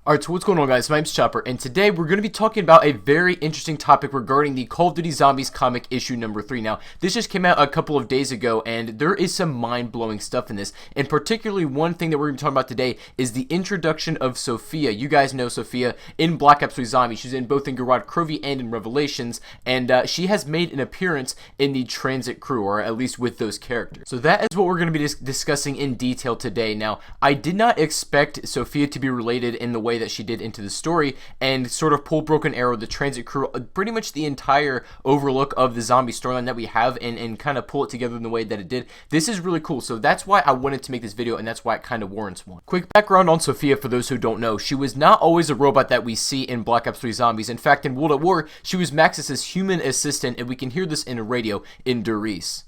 Alright, so what's going on, guys? My name's Chopper, and today we're going to be talking about a very interesting topic regarding the Call of Duty Zombies comic issue number 3. Now, this just came out a couple of days ago, and there is some mind-blowing stuff in this, and particularly one thing that we're going to be talking about today is the introduction of Sophia. You guys know Sophia in Black Ops 3 Zombies. She's in both in Garage Crovy and in Revelations, and she has made an appearance in the Transit crew, or at least with those characters. So that is what we're going to be discussing in detail today. Now, I did not expect Sophia to be related in the way that she did into the story and sort of pull Broken Arrow, the Transit crew, pretty much the entire overlook of the zombie storyline that we have and kind of pull it together in the way that it did. This is really cool, so that's why I wanted to make this video, and that's why it kind of warrants one. Quick background on Sophia for those who don't know. She was not always a robot that we see in Black Ops 3 Zombies. In fact, in World at War, she was Maxis' human assistant, and we can hear this in a radio in Doris.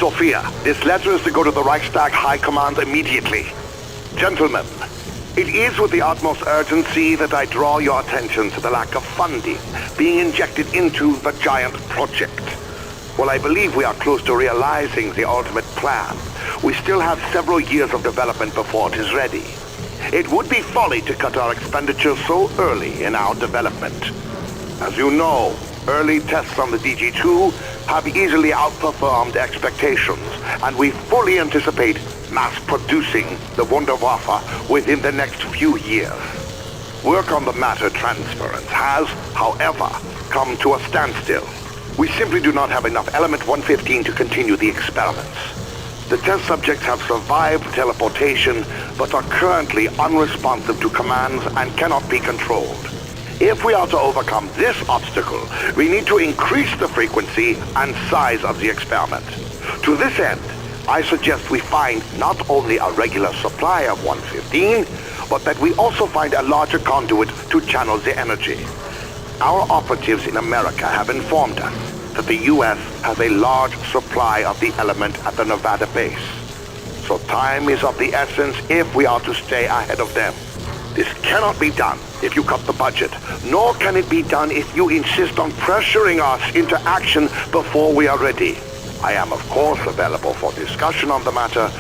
Sophia, this letter is to go to the Reichstag High Command immediately. Gentlemen, it is with the utmost urgency that I draw your attention to the lack of funding being injected into the giant project. While I believe we are close to realizing the ultimate plan, we still have several years of development before it is ready. It would be folly to cut our expenditures so early in our development. As you know, early tests on the DG2 have easily outperformed expectations, and we fully anticipate mass-producing the Wunderwaffe within the next few years. Work on the matter transference has, however, come to a standstill. We simply do not have enough Element 115 to continue the experiments. The test subjects have survived teleportation, but are currently unresponsive to commands and cannot be controlled. If we are to overcome this obstacle, we need to increase the frequency and size of the experiment. To this end, I suggest we find not only a regular supply of 115, but that we also find a larger conduit to channel the energy. Our operatives in America have informed us that the U.S. has a large supply of the element at the Nevada base. So time is of the essence if we are to stay ahead of them. This cannot be done if you cut the budget, nor can it be done if you insist on pressuring us into action before we are ready. I am, of course, available for discussion on the matter,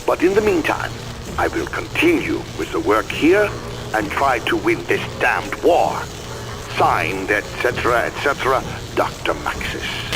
but in the meantime, I will continue with the work here and try to win this damned war. Signed, etc., etc., Dr. Maxis.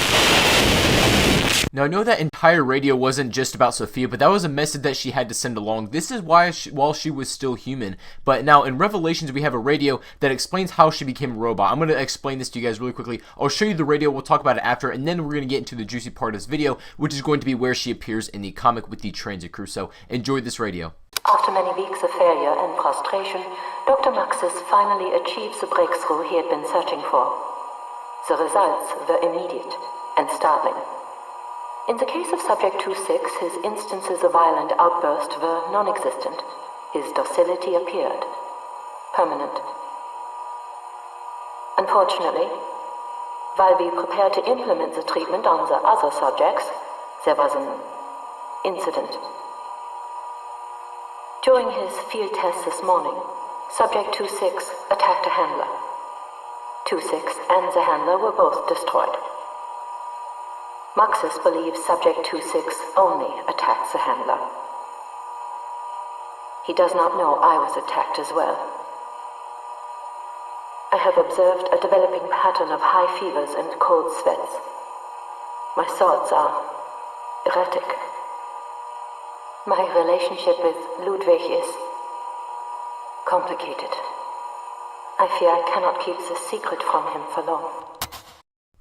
Now, I know that entire radio wasn't just about Sophia, but that was a message that she had to send along. This is why while she was still human. But now, in Revelations, we have a radio that explains how she became a robot. I'm going to explain this to you guys really quickly. I'll show you the radio, we'll talk about it after, and then we're going to get into the juicy part of this video, which is going to be where she appears in the comic with the Transit crew. So, enjoy this radio. After many weeks of failure and frustration, Dr. Maxis finally achieves the breakthrough he had been searching for. The results were immediate and startling. In the case of Subject 2-6, his instances of violent outburst were non-existent. His docility appeared. Permanent. Unfortunately, while we prepared to implement the treatment on the other subjects, there was an incident. During his field test this morning, Subject 2-6 attacked a handler. 2-6 and the handler were both destroyed. Maxis believes Subject 2-6 only attacked the handler. He does not know I was attacked as well. I have observed a developing pattern of high fevers and cold sweats. My thoughts are erratic. My relationship with Ludwig is complicated. I fear I cannot keep this secret from him for long.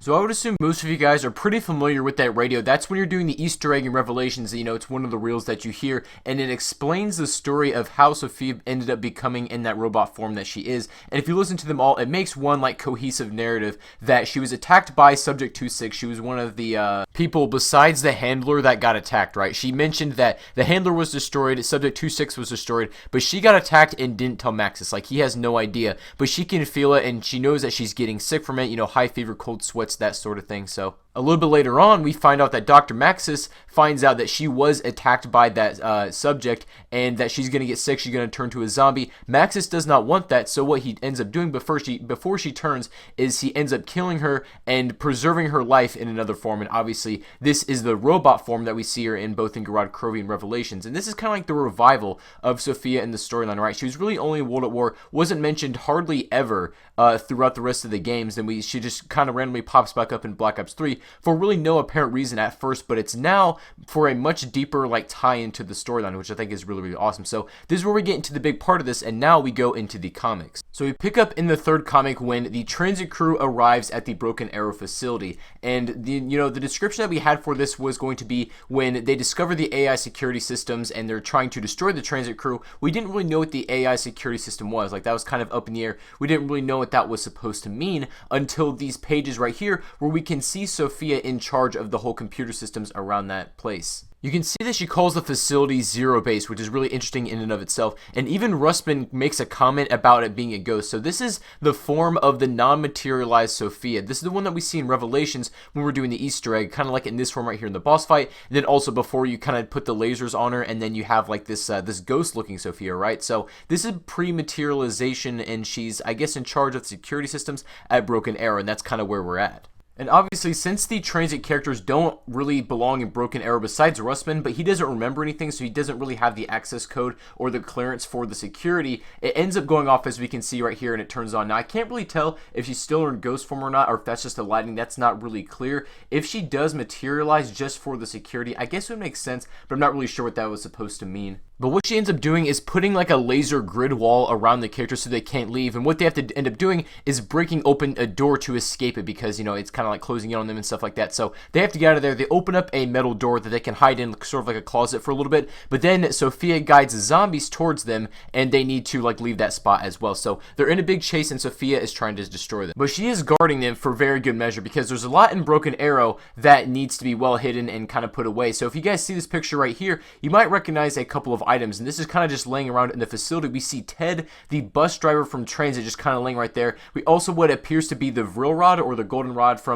So I would assume most of you guys are pretty familiar with that radio. That's when you're doing the Easter egg in Revelations. You know, it's one of the reels that you hear, and it explains the story of how Sophia ended up becoming in that robot form that she is. And if you listen to them all, it makes one like cohesive narrative that she was attacked by Subject 2-6. She was one of the people besides the handler that got attacked, right? She mentioned that the handler was destroyed, Subject 2-6 was destroyed, but she got attacked and didn't tell Maxis. Like, he has no idea, but she can feel it, and she knows that she's getting sick from it, you know, high fever, cold sweats, that sort of thing. So A little bit later on, we find out that Dr. Maxis finds out that she was attacked by that subject and that she's going to get sick, she's going to turn to a zombie. Maxis does not want that, so what he ends up doing before she turns is he ends up killing her and preserving her life in another form. And obviously, this is the robot form that we see her in both in Gerard Crovi and Revelations. And this is kind of like the revival of Sophia in the storyline, right? She was really only in World at War, wasn't mentioned hardly ever throughout the rest of the games. Then she just kind of randomly pops back up in Black Ops 3 for really no apparent reason at first, but it's now for a much deeper like tie into the storyline, which I think is really, really awesome. So this is where we get into the big part of this, and now we go into the comics. So we pick up in the third comic when the transit crew arrives at the Broken Arrow facility, and the description that we had for this was going to be when they discover the AI security systems and they're trying to destroy the transit crew. We didn't really know what the AI security system was. Like, that was kind of up in the air. We didn't really know what that was supposed to mean until these pages right here, where we can see Sophia in charge of the whole computer systems around that place. You can see that she calls the facility Zero Base, which is really interesting in and of itself, and even Rustman makes a comment about it being a ghost. So this is the form of the non-materialized Sophia. This is the one that we see in Revelations when we're doing the Easter egg, kind of like in this form right here in the boss fight, and then also before you kind of put the lasers on her, and then you have like this this ghost-looking Sophia, right? So this is pre-materialization, and she's, I guess, in charge of the security systems at Broken Arrow, and that's kind of where we're at. And obviously, since the transit characters don't really belong in Broken Arrow besides Rustman, but he doesn't remember anything, so he doesn't really have the access code or the clearance for the security, it ends up going off as we can see right here, and it turns on. Now, I can't really tell if she's still in ghost form or not, or if that's just the lighting. That's not really clear. If she does materialize just for the security, I guess it would make sense, but I'm not really sure what that was supposed to mean. But what she ends up doing is putting like a laser grid wall around the character so they can't leave. And what they have to end up doing is breaking open a door to escape it, because, it's kind of like closing in on them and stuff like that. So they have to get out of there. They open up a metal door that they can hide in, sort of like a closet for a little bit. But then Sophia guides the zombies towards them, and they need to like leave that spot as well. So they're in a big chase, and Sophia is trying to destroy them. But she is guarding them for very good measure, because there's a lot in Broken Arrow that needs to be well hidden and kind of put away. So if you guys see this picture right here, you might recognize a couple of items, and this is kind of just laying around in the facility. We see Ted, the bus driver from Transit, just kind of laying right there. We also what appears to be the Vril Rod, or the Golden Rod from,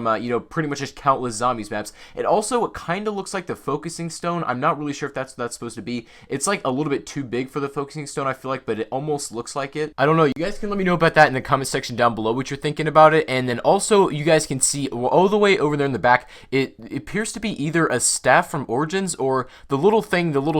pretty much just countless zombies maps. It also kind of looks like the focusing stone. I'm not really sure if that's what that's supposed to be. It's like a little bit too big for the focusing stone, I feel like, but it almost looks like it. I don't know. You guys can let me know about that in the comment section down below, what you're thinking about it. And then also, you guys can see all the way over there in the back, it appears to be either a staff from Origins or the little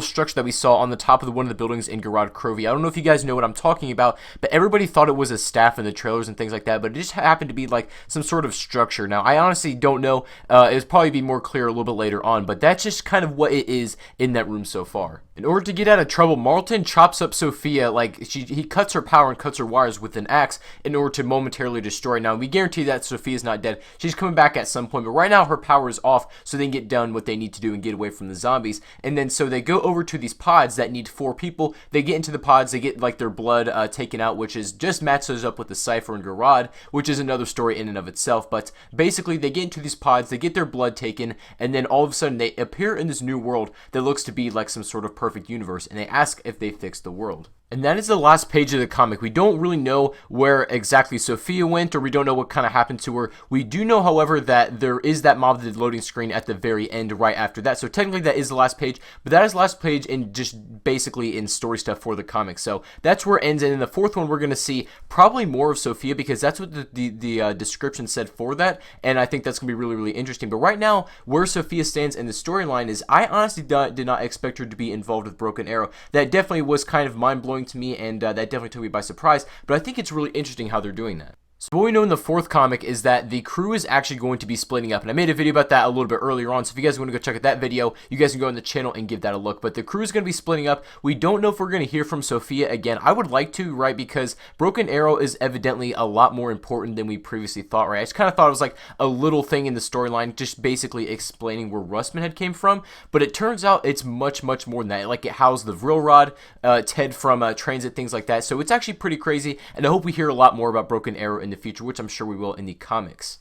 structure that we saw on the top of one of the buildings in Gerard Crovi. I don't know if you guys know what I'm talking about, but everybody thought it was a staff in the trailers and things like that, but it just happened to be like some sort of structure. Now, I honestly don't know. It'll probably be more clear a little bit later on, but that's just kind of what it is in that room so far. In order to get out of trouble, Marlton chops up Sophia, like he cuts her power and cuts her wires with an axe in order to momentarily destroy. Now, we guarantee that Sophia's not dead. She's coming back at some point, but right now her power is off, so they can get done what they need to do and get away from the zombies. And then so they go over to these pods that need 4 people. They get into the pods, they get like their blood taken out, which is just matches up with the Cypher and Garad, which is another story in and of itself. But basically, they get into these pods, they get their blood taken, and then all of a sudden they appear in this new world that looks to be like some sort of perfect universe, and they ask if they fixed the world. And that is the last page of the comic. We don't really know where exactly Sophia went, or we don't know what kind of happened to her. We do know, however, that there is that mob loading screen at the very end right after that. So technically that is the last page, but that is the last page in just basically in story stuff for the comic. So that's where it ends. And in the fourth one, we're going to see probably more of Sophia, because that's what the description said for that. And I think that's going to be really, really interesting. But right now, where Sophia stands in the storyline is I honestly did not expect her to be involved with Broken Arrow. That definitely was kind of mind-blowing to me, and that definitely took me by surprise, but I think it's really interesting how they're doing that. So what we know in the fourth comic is that the crew is actually going to be splitting up, and I made a video about that a little bit earlier on, so if you guys want to go check out that video, you guys can go on the channel and give that a look. But the crew is going to be splitting up. We don't know if we're going to hear from Sophia again. I would like to, right, because Broken Arrow is evidently a lot more important than we previously thought, right? I just kind of thought it was like a little thing in the storyline, just basically explaining where Rustman had came from, but it turns out it's much, much more than that. Like, it housed the Vril Rod, Ted from Transit, things like that, so it's actually pretty crazy, and I hope we hear a lot more about Broken Arrow in the future, which I'm sure we will in the comics.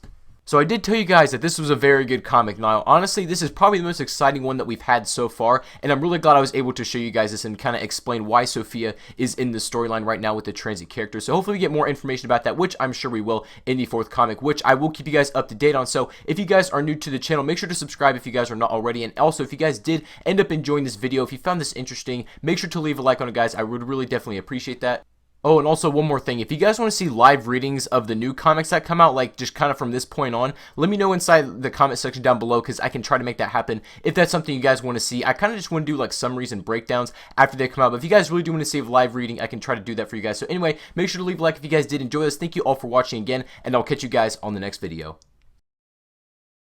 So I did tell you guys that this was a very good comic. Now, honestly, this is probably the most exciting one that we've had so far, and I'm really glad I was able to show you guys this and kind of explain why Sophia is in the storyline right now with the Transit character. So hopefully we get more information about that, which I'm sure we will in the 4th comic, which I will keep you guys up to date on. So if you guys are new to the channel, make sure to subscribe if you guys are not already, and also if you guys did end up enjoying this video, if you found this interesting, make sure to leave a like on it, guys. I would really definitely appreciate that. Oh, and also one more thing, if you guys want to see live readings of the new comics that come out, like just kind of from this point on, let me know inside the comment section down below, because I can try to make that happen if that's something you guys want to see. I kind of just want to do like summaries and breakdowns after they come out, but if you guys really do want to see a live reading, I can try to do that for you guys. So anyway, make sure to leave a like if you guys did enjoy this. Thank you all for watching again, and I'll catch you guys on the next video.